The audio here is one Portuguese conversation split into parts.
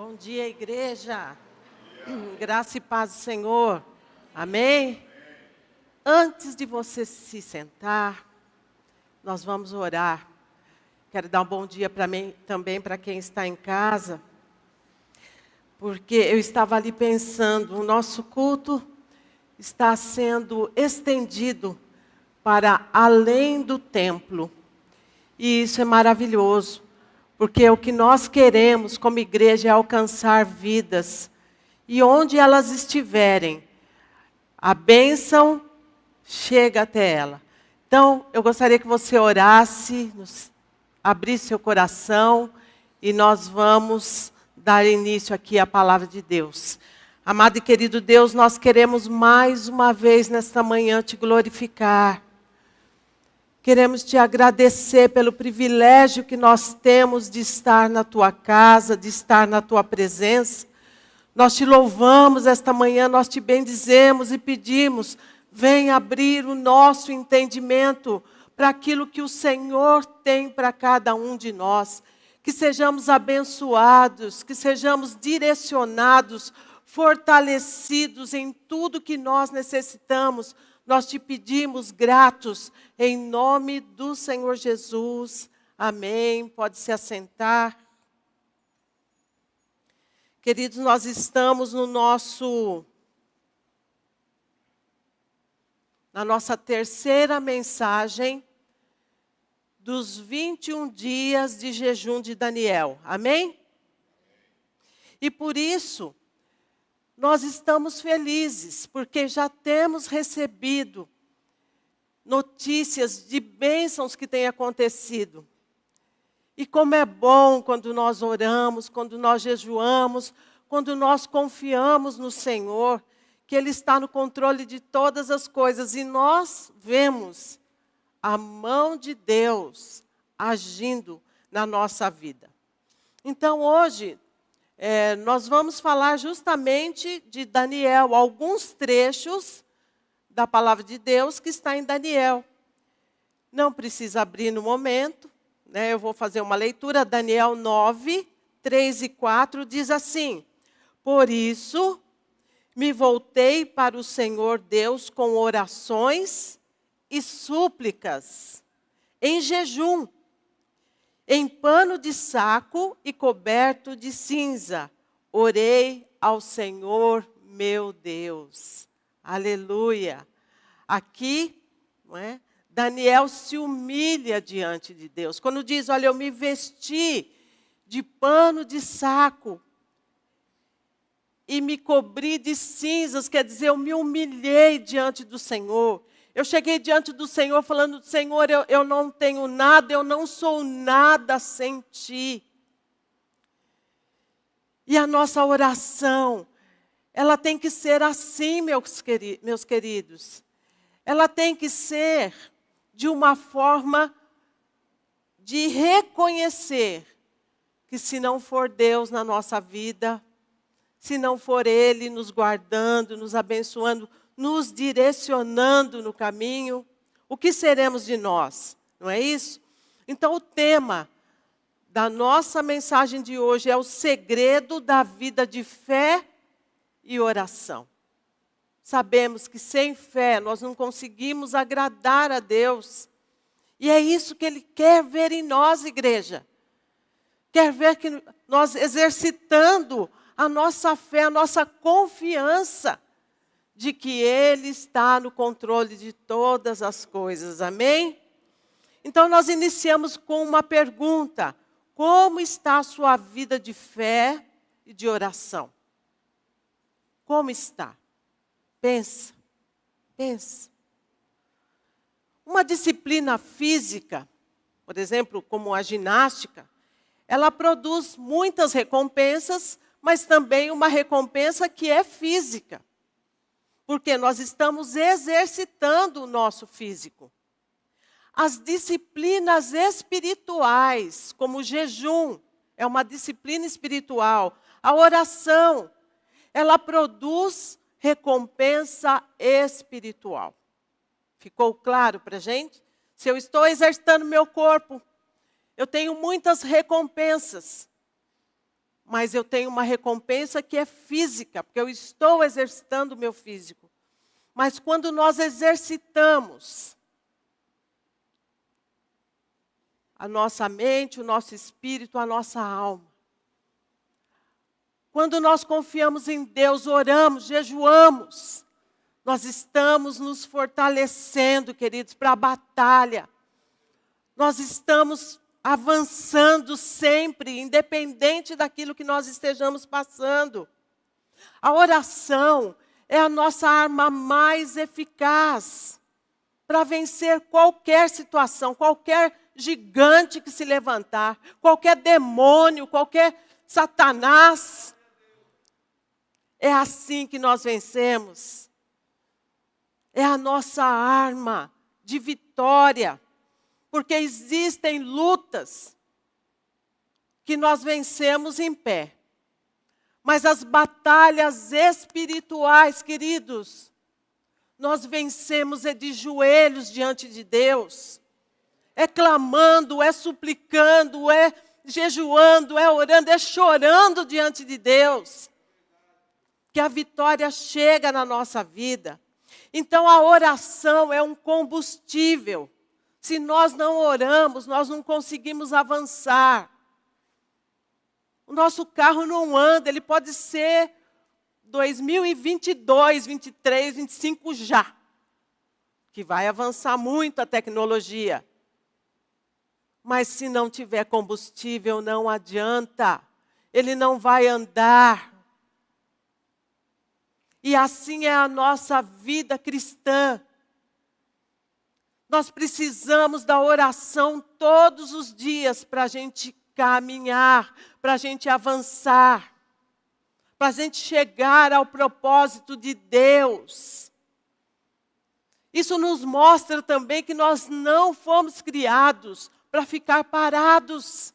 Bom dia, igreja. Graça e paz do Senhor. Amém? Antes de você se sentar, nós vamos orar. Quero dar um bom dia para mim, também para quem está em casa. Porque eu estava ali pensando, o nosso culto está sendo estendido para além do templo. E isso é maravilhoso. Porque o que nós queremos como igreja é alcançar vidas. E onde elas estiverem, a bênção chega até ela. Então, eu gostaria que você orasse, abrisse seu coração e nós vamos dar início aqui à palavra de Deus. Amado e querido Deus, nós queremos mais uma vez nesta manhã te glorificar. Queremos te agradecer pelo privilégio que nós temos de estar na tua casa, de estar na tua presença. Nós te louvamos esta manhã, nós te bendizemos e pedimos, vem abrir o nosso entendimento para aquilo que o Senhor tem para cada um de nós. Que sejamos abençoados, que sejamos direcionados, fortalecidos em tudo que nós necessitamos. Nós te pedimos gratos, em nome do Senhor Jesus. Amém. Pode se assentar. Queridos, nós estamos na nossa terceira mensagem dos 21 dias de jejum de Daniel. Amém? E por isso, nós estamos felizes, porque já temos recebido notícias de bênçãos que têm acontecido. E como é bom quando nós oramos, quando nós jejuamos, quando nós confiamos no Senhor, que Ele está no controle de todas as coisas. E nós vemos a mão de Deus agindo na nossa vida. Então hoje, nós vamos falar justamente de Daniel, alguns trechos da palavra de Deus que está em Daniel. Não precisa abrir no momento, né? Eu vou fazer uma leitura. Daniel 9, 3 e 4 diz assim: Por isso me voltei para o Senhor Deus com orações e súplicas, em jejum, em pano de saco e coberto de cinza, orei ao Senhor meu Deus. Aleluia. Aqui, não é? Daniel se humilha diante de Deus. Quando diz, olha, eu me vesti de pano de saco e me cobri de cinzas, quer dizer, eu me humilhei diante do Senhor. Eu cheguei diante do Senhor falando, Senhor, eu não tenho nada, eu não sou nada sem Ti. E a nossa oração, ela tem que ser assim, meus queridos. Ela tem que ser de uma forma de reconhecer que se não for Deus na nossa vida, se não for Ele nos guardando, nos abençoando, nos direcionando no caminho, o que seremos de nós? Não é isso? Então o tema da nossa mensagem de hoje é o segredo da vida de fé e oração. Sabemos que sem fé nós não conseguimos agradar a Deus. E é isso que Ele quer ver em nós, igreja. Quer ver que nós exercitando a nossa fé, a nossa confiança de que Ele está no controle de todas as coisas. Amém? Então nós iniciamos com uma pergunta. Como está a sua vida de fé e de oração? Como está? Pensa, pensa. Uma disciplina física, por exemplo, como a ginástica, ela produz muitas recompensas, mas também uma recompensa que é física. Porque nós estamos exercitando o nosso físico. As disciplinas espirituais, como o jejum, é uma disciplina espiritual. A oração, ela produz recompensa espiritual. Ficou claro para a gente? Se eu estou exercitando meu corpo, eu tenho muitas recompensas. mas eu tenho uma recompensa que é física, porque eu estou exercitando o meu físico. Mas quando nós exercitamos a nossa mente, o nosso espírito, a nossa alma, quando nós confiamos em Deus, oramos, jejuamos, nós estamos nos fortalecendo, queridos, para a batalha. Nós estamos avançando sempre, independente daquilo que nós estejamos passando. A oração é a nossa arma mais eficaz para vencer qualquer situação, qualquer gigante que se levantar, qualquer demônio, qualquer Satanás. É assim que nós vencemos. É a nossa arma de vitória. Porque existem lutas que nós vencemos em pé. Mas as batalhas espirituais, queridos, nós vencemos é de joelhos diante de Deus. É clamando, é suplicando, é jejuando, é orando, é chorando diante de Deus. Que a vitória chega na nossa vida. Então a oração é um combustível. Se nós não oramos, nós não conseguimos avançar. O nosso carro não anda, ele pode ser 2022, 23, 25 já. Que vai avançar muito a tecnologia. Mas se não tiver combustível, não adianta. Ele não vai andar. E assim é a nossa vida cristã. Nós precisamos da oração todos os dias para a gente caminhar, para a gente avançar, para a gente chegar ao propósito de Deus. Isso nos mostra também que nós não fomos criados para ficar parados,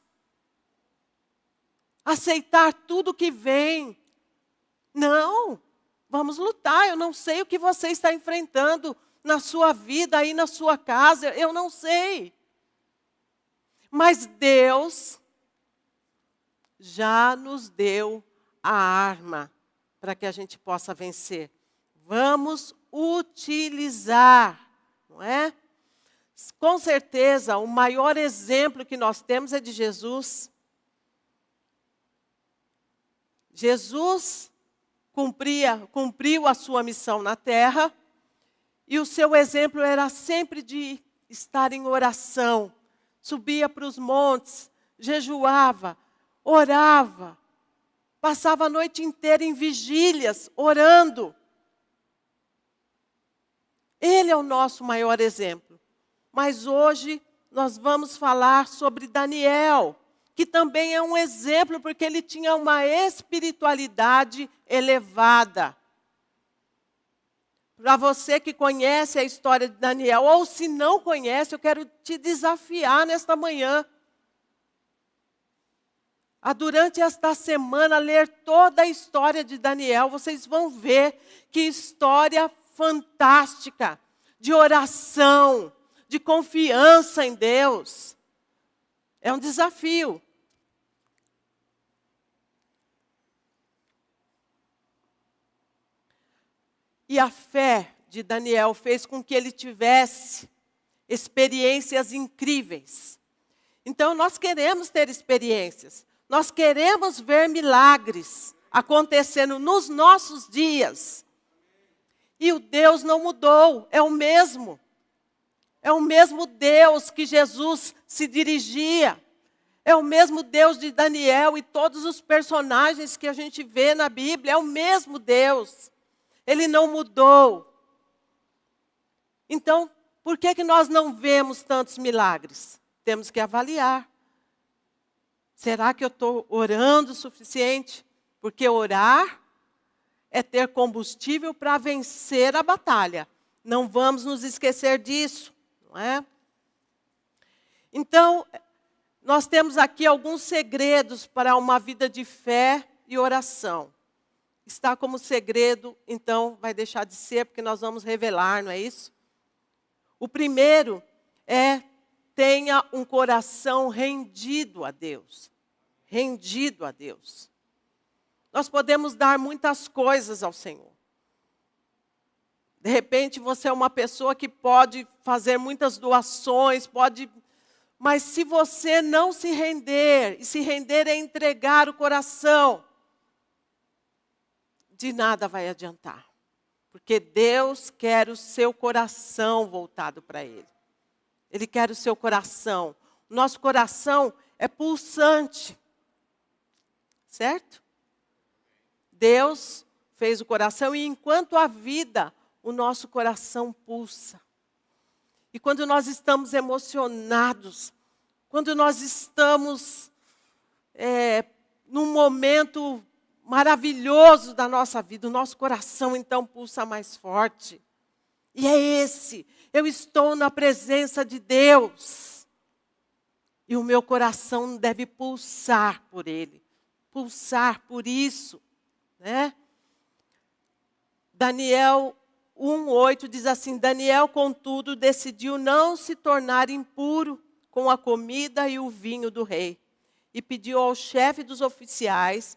aceitar tudo que vem. Não. Vamos lutar, eu não sei o que você está enfrentando na sua vida, aí na sua casa, eu não sei. Mas Deus já nos deu a arma para que a gente possa vencer. Vamos utilizar, não é? Com certeza, o maior exemplo que nós temos é de Jesus. Jesus cumpriu a sua missão na terra, e o seu exemplo era sempre de estar em oração. Subia para os montes, jejuava, orava, passava a noite inteira em vigílias, orando. Ele é o nosso maior exemplo. Mas hoje nós vamos falar sobre Daniel, que também é um exemplo, porque ele tinha uma espiritualidade elevada. Para você que conhece a história de Daniel, ou se não conhece, eu quero te desafiar nesta manhã. A durante esta semana, ler toda a história de Daniel, vocês vão ver que história fantástica, de oração, de confiança em Deus. É um desafio. E a fé de Daniel fez com que ele tivesse experiências incríveis. Então, nós queremos ter experiências. Nós queremos ver milagres acontecendo nos nossos dias. E o Deus não mudou, é o mesmo. É o mesmo Deus que Jesus se dirigia. É o mesmo Deus de Daniel e todos os personagens que a gente vê na Bíblia. É o mesmo Deus. Ele não mudou. Então, por que nós não vemos tantos milagres? Temos que avaliar. Será que eu estou orando o suficiente? Porque orar é ter combustível para vencer a batalha. Não vamos nos esquecer disso, não é? Então, nós temos aqui alguns segredos para uma vida de fé e oração. Está como segredo, então vai deixar de ser, porque nós vamos revelar, não é isso? O primeiro é: tenha um coração rendido a Deus. Rendido a Deus. Nós podemos dar muitas coisas ao Senhor. De repente, você é uma pessoa que pode fazer muitas doações, mas se você não se render, e se render é entregar o coração, de nada vai adiantar. Porque Deus quer o seu coração voltado para Ele. Ele quer o seu coração. O nosso coração é pulsante. Certo? Deus fez o coração e enquanto há vida, o nosso coração pulsa. E quando nós estamos emocionados, quando nós estamos num momento maravilhoso da nossa vida, o nosso coração então pulsa mais forte. E é esse, eu estou na presença de Deus. E o meu coração deve pulsar por Ele, pulsar por isso, né? Daniel 1:8 diz assim: Daniel, contudo, decidiu não se tornar impuro com a comida e o vinho do rei, e pediu ao chefe dos oficiais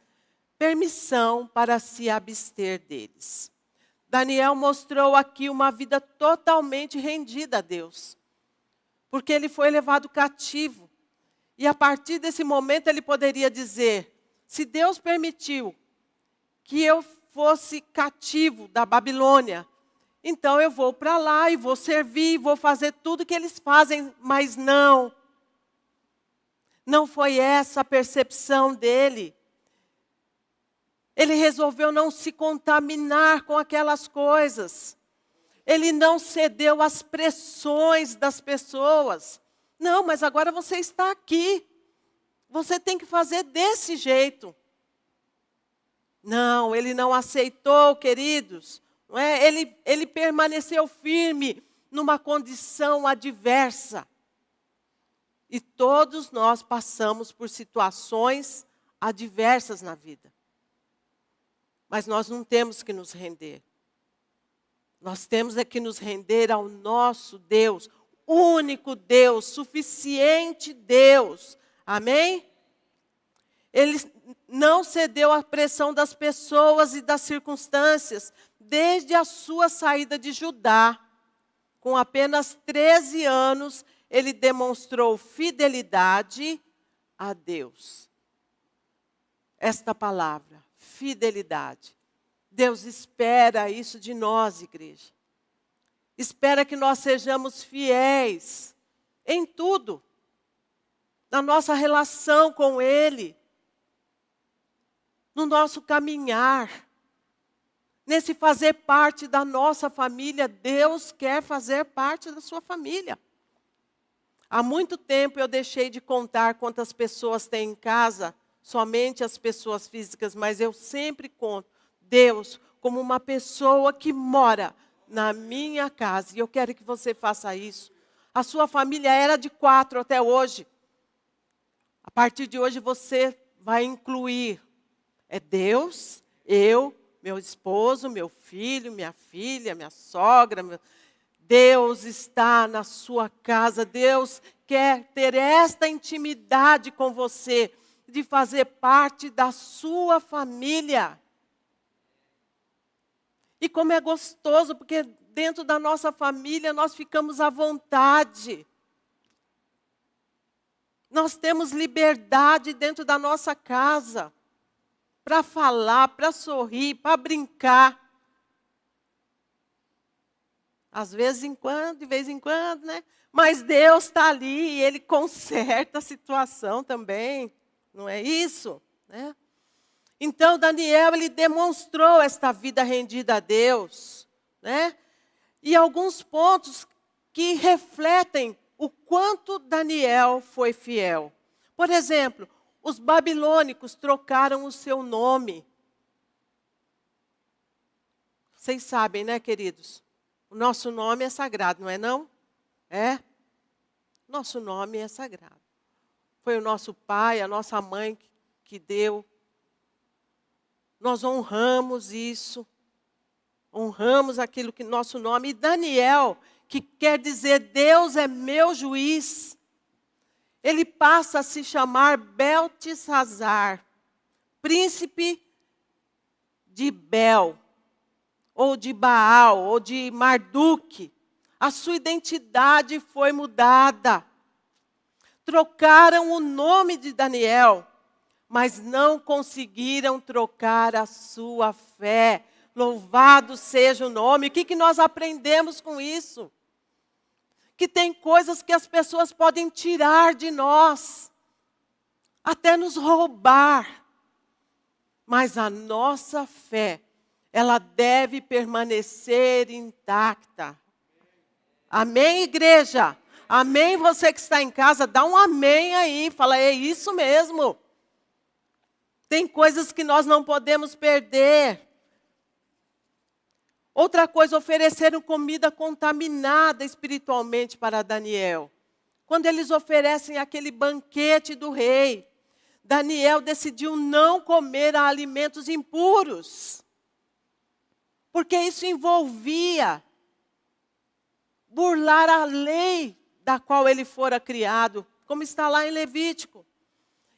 permissão para se abster deles. Daniel mostrou aqui uma vida totalmente rendida a Deus, porque ele foi levado cativo. E a partir desse momento ele poderia dizer: se Deus permitiu que eu fosse cativo da Babilônia, então eu vou para lá e vou servir, vou fazer tudo que eles fazem, mas não. Não foi essa a percepção dele. Ele resolveu não se contaminar com aquelas coisas. Ele não cedeu às pressões das pessoas. Não, mas agora você está aqui. Você tem que fazer desse jeito. Não, ele não aceitou, queridos. Não é? Ele permaneceu firme numa condição adversa. E todos nós passamos por situações adversas na vida. Mas nós não temos que nos render. Nós temos é que nos render ao nosso Deus, único Deus, suficiente Deus. Amém? Ele não cedeu à pressão das pessoas e das circunstâncias, desde a sua saída de Judá. Com apenas 13 anos, ele demonstrou fidelidade a Deus. Esta palavra, fidelidade. Deus espera isso de nós, igreja. Espera que nós sejamos fiéis em tudo. Na nossa relação com Ele. No nosso caminhar. Nesse fazer parte da nossa família. Deus quer fazer parte da sua família. Há muito tempo eu deixei de contar quantas pessoas tem em casa, somente as pessoas físicas, mas eu sempre conto Deus como uma pessoa que mora na minha casa. E eu quero que você faça isso. A sua família era de 4 até hoje. A partir de hoje você vai incluir. É Deus, eu, meu esposo, meu filho, minha filha, minha sogra. Deus está na sua casa. Deus quer ter esta intimidade com você, de fazer parte da sua família. E como é gostoso, porque dentro da nossa família nós ficamos à vontade. Nós temos liberdade dentro da nossa casa, para falar, para sorrir, para brincar. Às vezes em quando, de vez em quando, né? Mas Deus está ali e Ele conserta a situação também. Não é isso? Né? Então, Daniel, ele demonstrou esta vida rendida a Deus. Né? E alguns pontos que refletem o quanto Daniel foi fiel. Por exemplo, os babilônicos trocaram o seu nome. Vocês sabem, né, queridos? O nosso nome é sagrado, não é não? É? Nosso nome é sagrado. Foi o nosso pai, a nossa mãe que deu. Nós honramos isso. Honramos aquilo que nosso nome. E Daniel, que quer dizer Deus é meu juiz. Ele passa a se chamar Beltesazar, príncipe de Bel, ou de Baal, ou de Marduk. A sua identidade foi mudada. Trocaram o nome de Daniel, mas não conseguiram trocar a sua fé. Louvado seja o nome. O que nós aprendemos com isso? Que tem coisas que as pessoas podem tirar de nós, até nos roubar. Mas a nossa fé, ela deve permanecer intacta. Amém, igreja? Amém, você que está em casa, dá um amém aí. Fala, é isso mesmo. Tem coisas que nós não podemos perder. Outra coisa, ofereceram comida contaminada espiritualmente para Daniel. Quando eles oferecem aquele banquete do rei, Daniel decidiu não comer alimentos impuros. Porque isso envolvia burlar a lei da qual ele fora criado, como está lá em Levítico.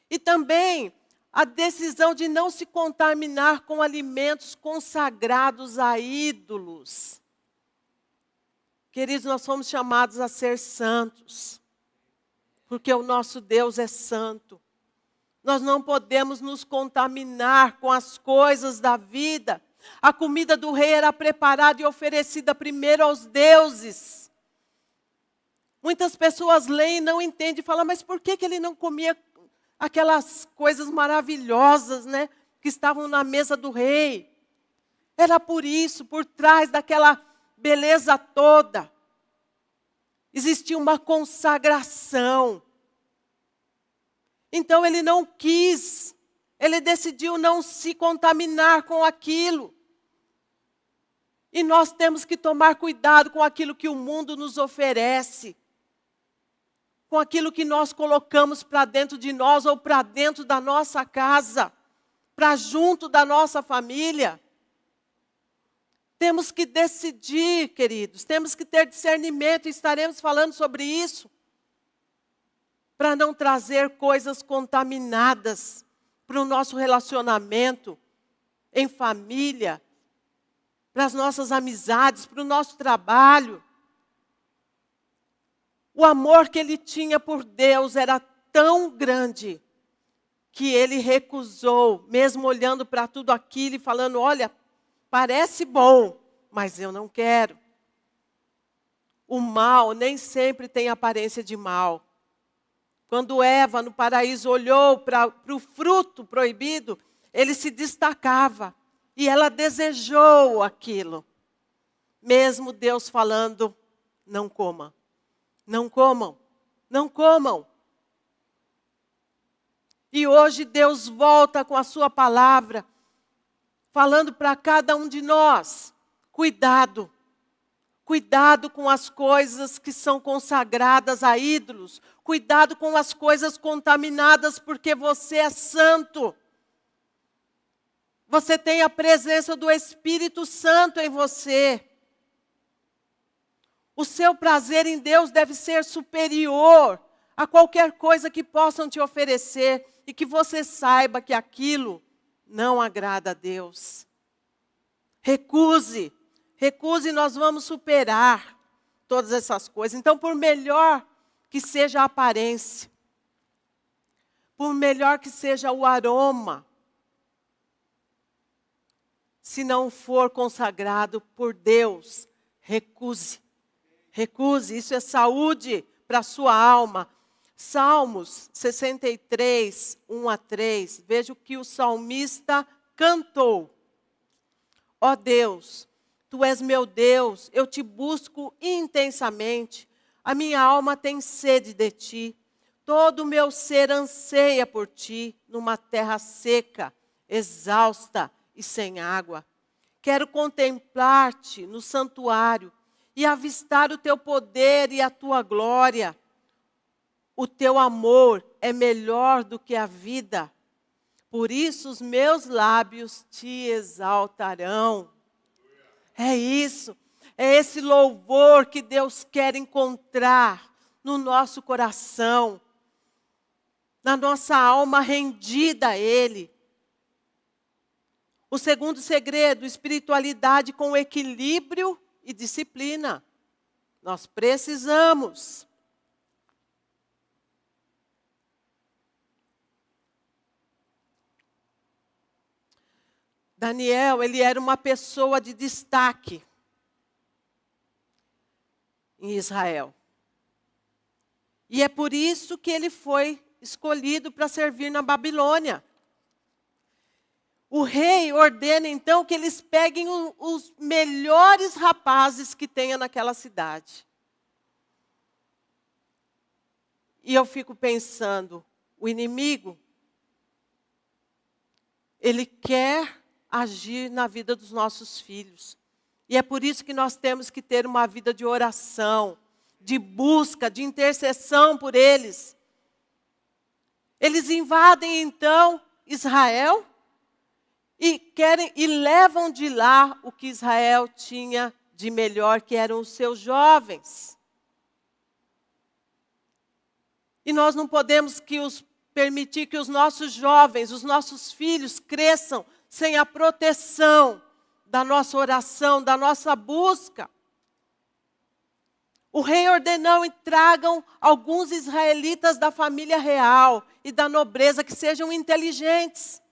E também a decisão de não se contaminar com alimentos consagrados a ídolos. Queridos, nós fomos chamados a ser santos, porque o nosso Deus é santo. Nós não podemos nos contaminar com as coisas da vida. A comida do rei era preparada e oferecida primeiro aos deuses. Muitas pessoas leem e não entendem e falam, mas por que ele não comia aquelas coisas maravilhosas, né, que estavam na mesa do rei? Era por isso, por trás daquela beleza toda, existia uma consagração. Então ele não quis, ele decidiu não se contaminar com aquilo. E nós temos que tomar cuidado com aquilo que o mundo nos oferece, com aquilo que nós colocamos para dentro de nós ou para dentro da nossa casa, para junto da nossa família. Temos que decidir, queridos, temos que ter discernimento, e estaremos falando sobre isso, para não trazer coisas contaminadas para o nosso relacionamento em família, para as nossas amizades, para o nosso trabalho. O amor que ele tinha por Deus era tão grande que ele recusou, mesmo olhando para tudo aquilo e falando, olha, parece bom, mas eu não quero. O mal nem sempre tem aparência de mal. Quando Eva, no paraíso, olhou para o fruto proibido, ele se destacava. E ela desejou aquilo. Mesmo Deus falando, não coma. Não comam, não comam. E hoje Deus volta com a sua palavra, falando para cada um de nós, cuidado. Cuidado com as coisas que são consagradas a ídolos. Cuidado com as coisas contaminadas, porque você é santo. Você tem a presença do Espírito Santo em você. O seu prazer em Deus deve ser superior a qualquer coisa que possam te oferecer e que você saiba que aquilo não agrada a Deus. Recuse, recuse, nós vamos superar todas essas coisas. Então, por melhor que seja a aparência, por melhor que seja o aroma, se não for consagrado por Deus, recuse. Recuse, isso é saúde para a sua alma. Salmos 63, 1 a 3. Veja o que o salmista cantou. Ó Deus, Tu és meu Deus, eu te busco intensamente. A minha alma tem sede de Ti. Todo o meu ser anseia por Ti, numa terra seca, exausta e sem água. Quero contemplar-te no santuário e avistar o teu poder e a tua glória. O teu amor é melhor do que a vida. Por isso os meus lábios te exaltarão. É isso. É esse louvor que Deus quer encontrar no nosso coração. Na nossa alma rendida a Ele. O segundo segredo, espiritualidade com equilíbrio e disciplina. Nós precisamos. Daniel, ele era uma pessoa de destaque em Israel. E é por isso que ele foi escolhido para servir na Babilônia. O rei ordena então que eles peguem os melhores rapazes que tenha naquela cidade. E eu fico pensando, o inimigo, ele quer agir na vida dos nossos filhos. E é por isso que nós temos que ter uma vida de oração, de busca, de intercessão por eles. Eles invadem então Israel e levam de lá o que Israel tinha de melhor, que eram os seus jovens. E nós não podemos permitir que os nossos jovens, os nossos filhos cresçam sem a proteção da nossa oração, da nossa busca. O rei ordenou e tragam alguns israelitas da família real e da nobreza que sejam inteligentes,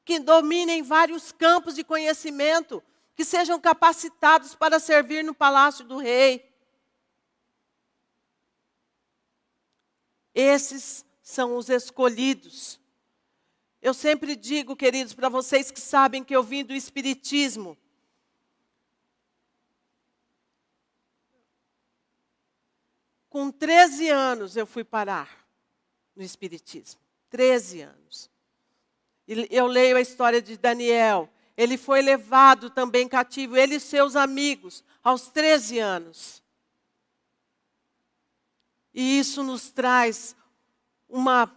que dominem vários campos de conhecimento, que sejam capacitados para servir no palácio do rei. Esses são os escolhidos. Eu sempre digo, queridos, para vocês que sabem que eu vim do Espiritismo. Com 13 anos eu fui parar no Espiritismo. 13 anos. Eu leio a história de Daniel. Ele foi levado também cativo, ele e seus amigos, aos 13 anos. E isso nos traz uma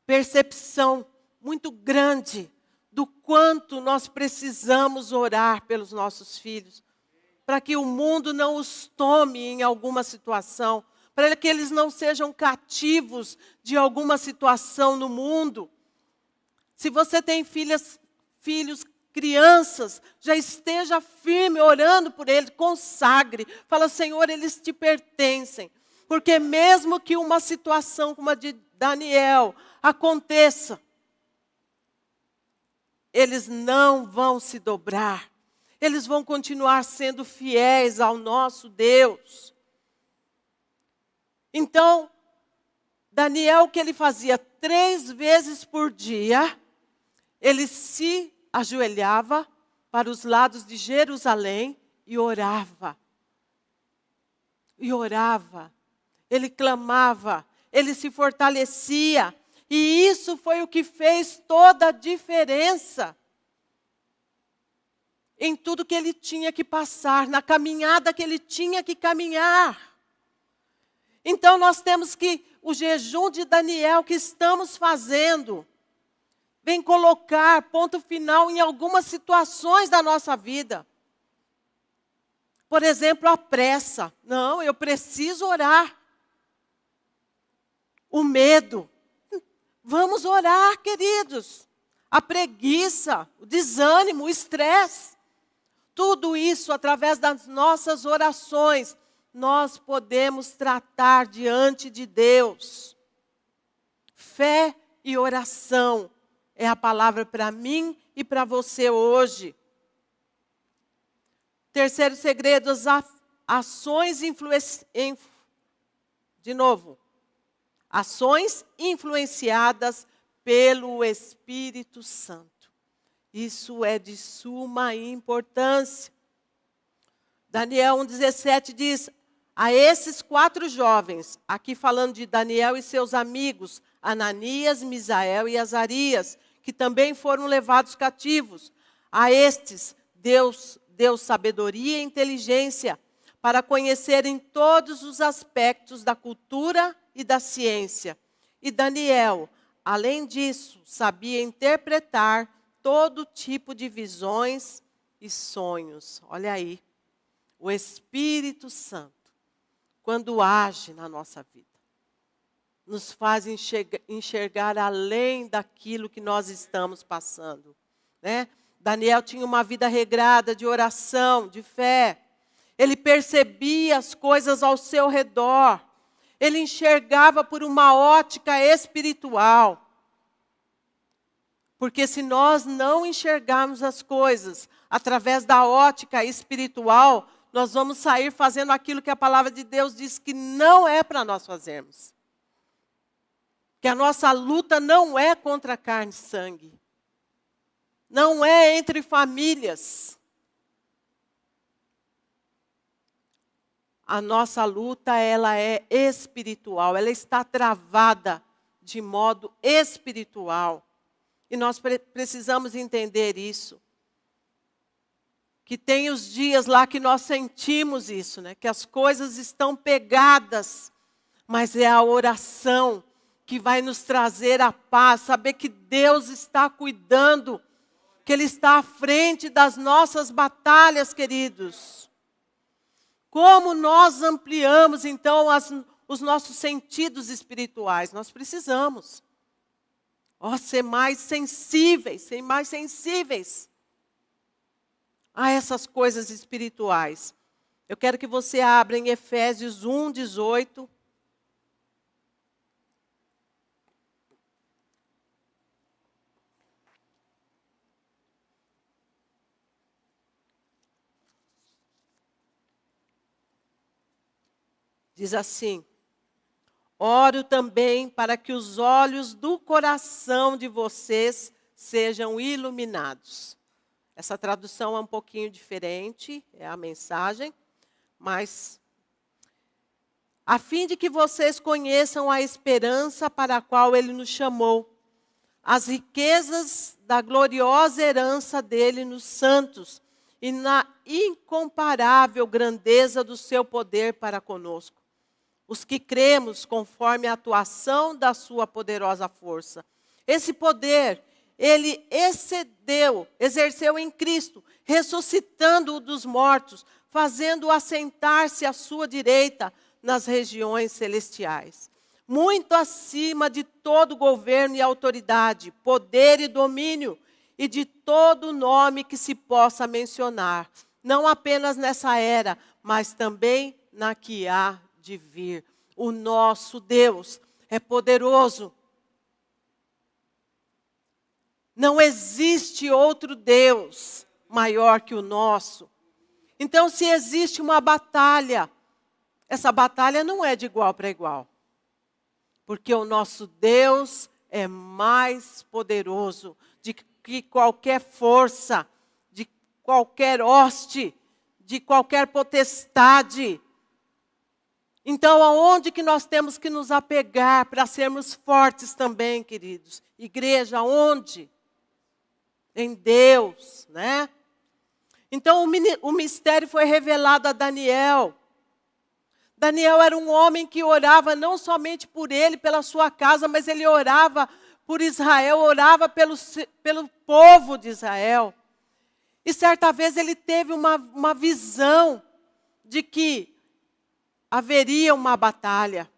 percepção muito grande do quanto nós precisamos orar pelos nossos filhos, para que o mundo não os tome em alguma situação, para que eles não sejam cativos de alguma situação no mundo. Se você tem filhos, crianças, já esteja firme orando por eles, consagre. Fala, Senhor, eles te pertencem. Porque mesmo que uma situação como a de Daniel aconteça, eles não vão se dobrar. Eles vão continuar sendo fiéis ao nosso Deus. Então, Daniel, o que ele fazia 3 vezes por dia, ele se ajoelhava para os lados de Jerusalém e orava. E orava. Ele clamava, ele se fortalecia. E isso foi o que fez toda a diferença em tudo que ele tinha que passar, na caminhada que ele tinha que caminhar. Então nós temos que, o jejum de Daniel que estamos fazendo, vem colocar ponto final em algumas situações da nossa vida. Por exemplo, a pressa. Não, eu preciso orar. O medo. Vamos orar, queridos. A preguiça, o desânimo, o estresse. Tudo isso, através das nossas orações, nós podemos tratar diante de Deus. Fé e oração é a palavra para mim e para você hoje. Terceiro segredo, as ações ações influenciadas pelo Espírito Santo. Isso é de suma importância. Daniel 1,17 diz, a esses 4 jovens, aqui falando de Daniel e seus amigos, Ananias, Misael e Azarias, que também foram levados cativos. A estes, Deus deu sabedoria e inteligência para conhecerem todos os aspectos da cultura e da ciência. E Daniel, além disso, sabia interpretar todo tipo de visões e sonhos. Olha aí, o Espírito Santo, quando age na nossa vida, nos faz enxergar além daquilo que nós estamos passando, né? Daniel tinha uma vida regrada de oração, de fé. Ele percebia as coisas ao seu redor. Ele enxergava por uma ótica espiritual. Porque se nós não enxergarmos as coisas através da ótica espiritual, nós vamos sair fazendo aquilo que a palavra de Deus diz que não é para nós fazermos. Que a nossa luta não é contra carne e sangue. Não é entre famílias. A nossa luta, ela é espiritual. Ela está travada de modo espiritual. E nós precisamos entender isso. Que tem os dias lá que nós sentimos isso, né? Que as coisas estão pegadas. Mas é a oração que vai nos trazer a paz. Saber que Deus está cuidando. Que Ele está à frente das nossas batalhas, queridos. Como nós ampliamos, então, os nossos sentidos espirituais? Nós precisamos. Ser mais sensíveis a essas coisas espirituais. Eu quero que você abra em Efésios 1:18. Diz assim: oro também para que os olhos do coração de vocês sejam iluminados. Essa tradução é um pouquinho diferente, é a mensagem, mas a fim de que vocês conheçam a esperança para a qual Ele nos chamou, as riquezas da gloriosa herança dele nos santos e na incomparável grandeza do seu poder para conosco. Os que cremos conforme a atuação da sua poderosa força. Esse poder, Ele exerceu em Cristo, ressuscitando-o dos mortos, fazendo-o assentar-se à sua direita nas regiões celestiais. Muito acima de todo governo e autoridade, poder e domínio, e de todo nome que se possa mencionar. Não apenas nessa era, mas também na que há de vir. O nosso Deus é poderoso. Não existe outro Deus maior que o nosso. Então, se existe uma batalha, essa batalha não é de igual para igual. Porque o nosso Deus é mais poderoso de que qualquer força, de qualquer hoste, de qualquer potestade. Então, aonde que nós temos que nos apegar para sermos fortes também, queridos? Igreja, aonde? Em Deus, né? Então, o mistério foi revelado a Daniel. Daniel era um homem que orava não somente por ele, pela sua casa, mas ele orava por Israel, orava pelo povo de Israel. E certa vez ele teve uma visão de que haveria uma batalha.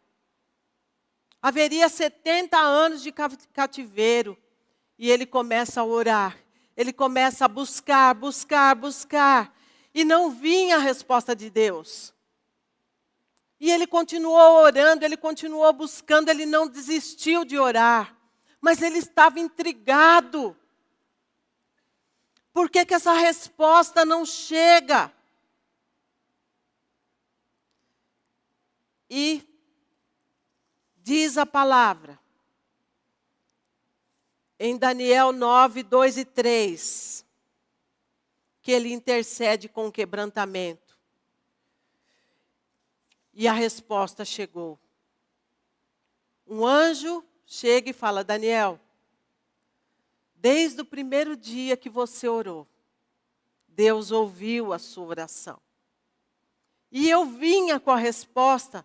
Haveria 70 anos de cativeiro. E ele começa a orar. Ele começa a buscar. E não vinha a resposta de Deus. E ele continuou orando, ele continuou buscando, ele não desistiu de orar. Mas ele estava intrigado. Por que essa resposta não chega? E diz a palavra, em Daniel 9, 2 e 3, que ele intercede com quebrantamento. E a resposta chegou. Um anjo chega e fala: Daniel, desde o primeiro dia que você orou, Deus ouviu a sua oração. E eu vinha com a resposta,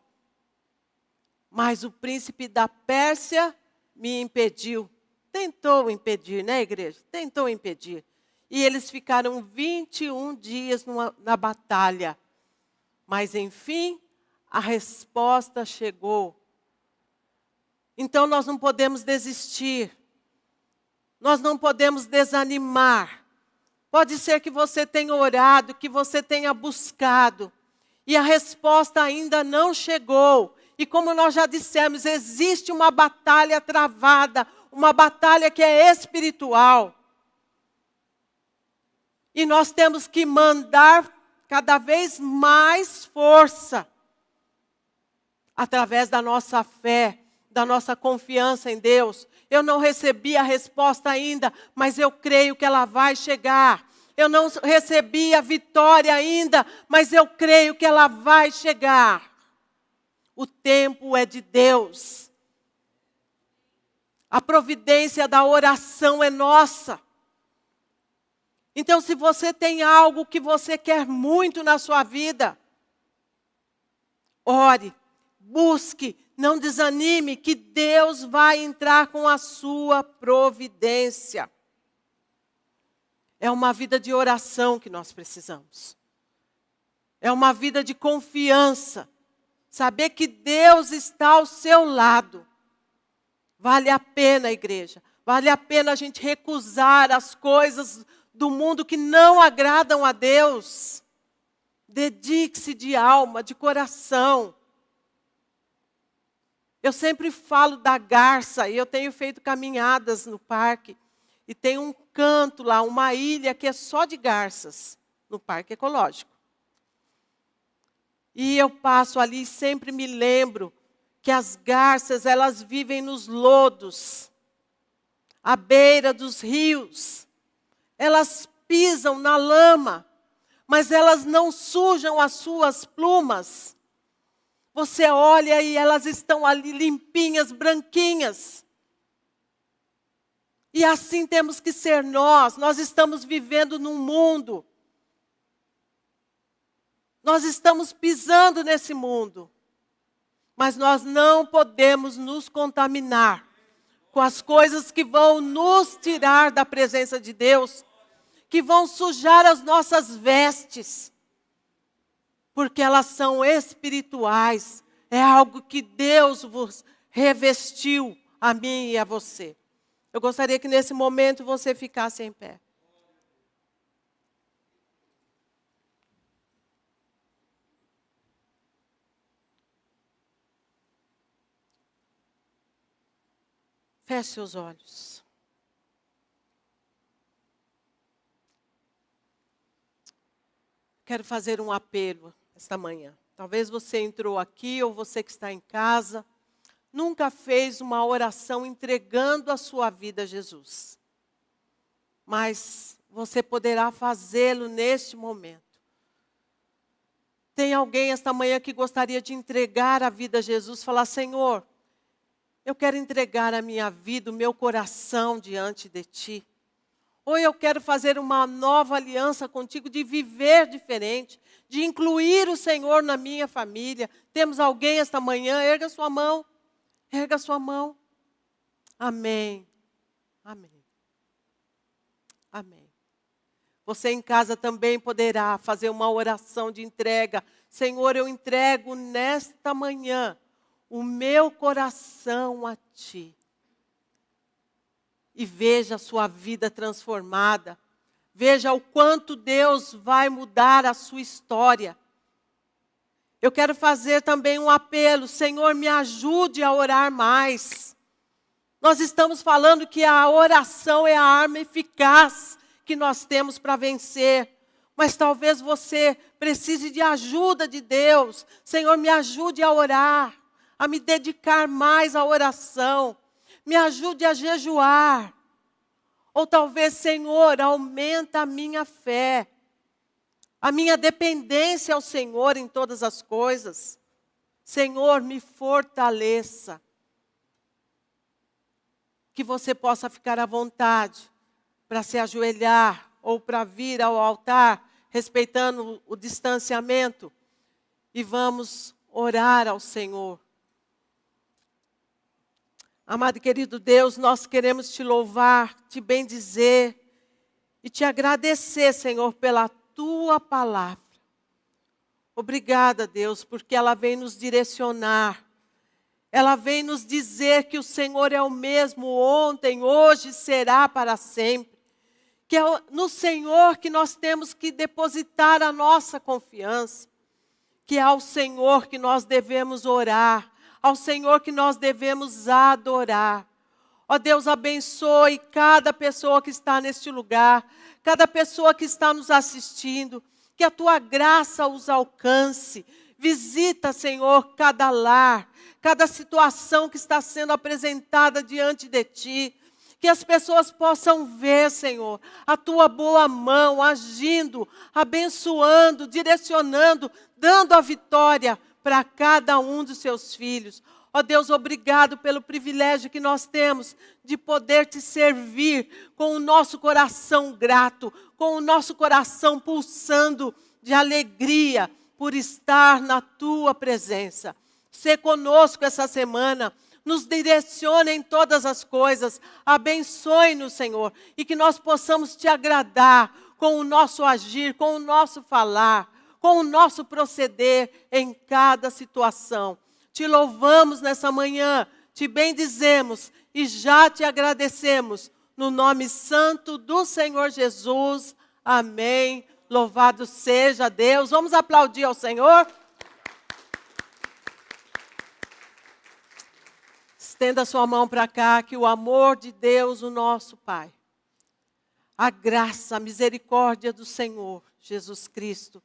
mas o príncipe da Pérsia me impediu. Tentou impedir, né, igreja? Tentou impedir. E eles ficaram 21 dias na batalha. Mas, enfim, a resposta chegou. Então, nós não podemos desistir. Nós não podemos desanimar. Pode ser que você tenha orado, que você tenha buscado, e a resposta ainda não chegou. E como nós já dissemos, existe uma batalha travada, uma batalha que é espiritual. E nós temos que mandar cada vez mais força, através da nossa fé, da nossa confiança em Deus. Eu não recebi a resposta ainda, mas eu creio que ela vai chegar. Eu não recebi a vitória ainda, mas eu creio que ela vai chegar. O tempo é de Deus. A providência da oração é nossa. Então, se você tem algo que você quer muito na sua vida, ore, busque, não desanime, que Deus vai entrar com a sua providência. É uma vida de oração que nós precisamos. É uma vida de confiança. Saber que Deus está ao seu lado. Vale a pena, igreja. Vale a pena a gente recusar as coisas do mundo que não agradam a Deus. Dedique-se de alma, de coração. Eu sempre falo da garça, e eu tenho feito caminhadas no parque. E tem um canto lá, uma ilha que é só de garças, no parque ecológico. E eu passo ali e sempre me lembro que as garças, elas vivem nos lodos, à beira dos rios. Elas pisam na lama, mas elas não sujam as suas plumas. Você olha e elas estão ali limpinhas, branquinhas. E assim temos que ser nós. Nós estamos vivendo num mundo. Nós estamos pisando nesse mundo. Mas nós não podemos nos contaminar com as coisas que vão nos tirar da presença de Deus, que vão sujar as nossas vestes. Porque elas são espirituais. É algo que Deus vos revestiu, a mim e a você. Eu gostaria que nesse momento você ficasse em pé. Feche seus olhos. Quero fazer um apelo esta manhã. Talvez você entrou aqui ou você que está em casa, nunca fez uma oração entregando a sua vida a Jesus. Mas você poderá fazê-lo neste momento. Tem alguém esta manhã que gostaria de entregar a vida a Jesus, falar: Senhor, eu quero entregar a minha vida, o meu coração diante de Ti. Ou eu quero fazer uma nova aliança contigo, de viver diferente, de incluir o Senhor na minha família. Temos alguém esta manhã? Erga sua mão. Erga sua mão. Amém. Amém. Amém. Você em casa também poderá fazer uma oração de entrega. Senhor, eu entrego nesta manhã o meu coração a Ti. E veja a sua vida transformada. Veja o quanto Deus vai mudar a sua história. Eu quero fazer também um apelo. Senhor, me ajude a orar mais. Nós estamos falando que a oração é a arma eficaz que nós temos para vencer. Mas talvez você precise de ajuda de Deus. Senhor, me ajude a orar, a me dedicar mais à oração. Me ajude a jejuar. Ou talvez, Senhor, aumenta a minha fé. A minha dependência ao Senhor em todas as coisas. Senhor, me fortaleça. Que você possa ficar à vontade para se ajoelhar ou para vir ao altar, respeitando o distanciamento. E vamos orar ao Senhor. Amado e querido Deus, nós queremos Te louvar, Te bendizer e Te agradecer, Senhor, pela Tua palavra. Obrigada, Deus, porque ela vem nos direcionar. Ela vem nos dizer que o Senhor é o mesmo ontem, hoje, será para sempre. que é no Senhor que nós temos que depositar a nossa confiança, que é ao Senhor que nós devemos orar, ao Senhor que nós devemos adorar. Ó Deus, abençoe cada pessoa que está neste lugar, cada pessoa que está nos assistindo, que a Tua graça os alcance. Visita, Senhor, cada lar, cada situação que está sendo apresentada diante de Ti. Que as pessoas possam ver, Senhor, a Tua boa mão agindo, abençoando, direcionando, dando a vitória para cada um dos Seus filhos. Ó Deus, obrigado pelo privilégio que nós temos de poder Te servir com o nosso coração grato, com o nosso coração pulsando de alegria por estar na Tua presença. Sê conosco essa semana, nos direcione em todas as coisas, abençoe-nos, Senhor, e que nós possamos Te agradar com o nosso agir, com o nosso falar, com o nosso proceder em cada situação. Te louvamos nessa manhã, Te bendizemos e já Te agradecemos, no nome santo do Senhor Jesus. Amém. Louvado seja Deus. Vamos aplaudir ao Senhor? Estenda sua mão para cá, que o amor de Deus, o nosso Pai, a graça, a misericórdia do Senhor Jesus Cristo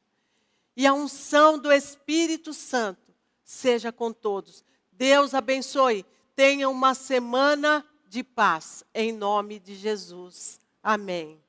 e a unção do Espírito Santo seja com todos. Deus abençoe. Tenha uma semana de paz, em nome de Jesus. Amém.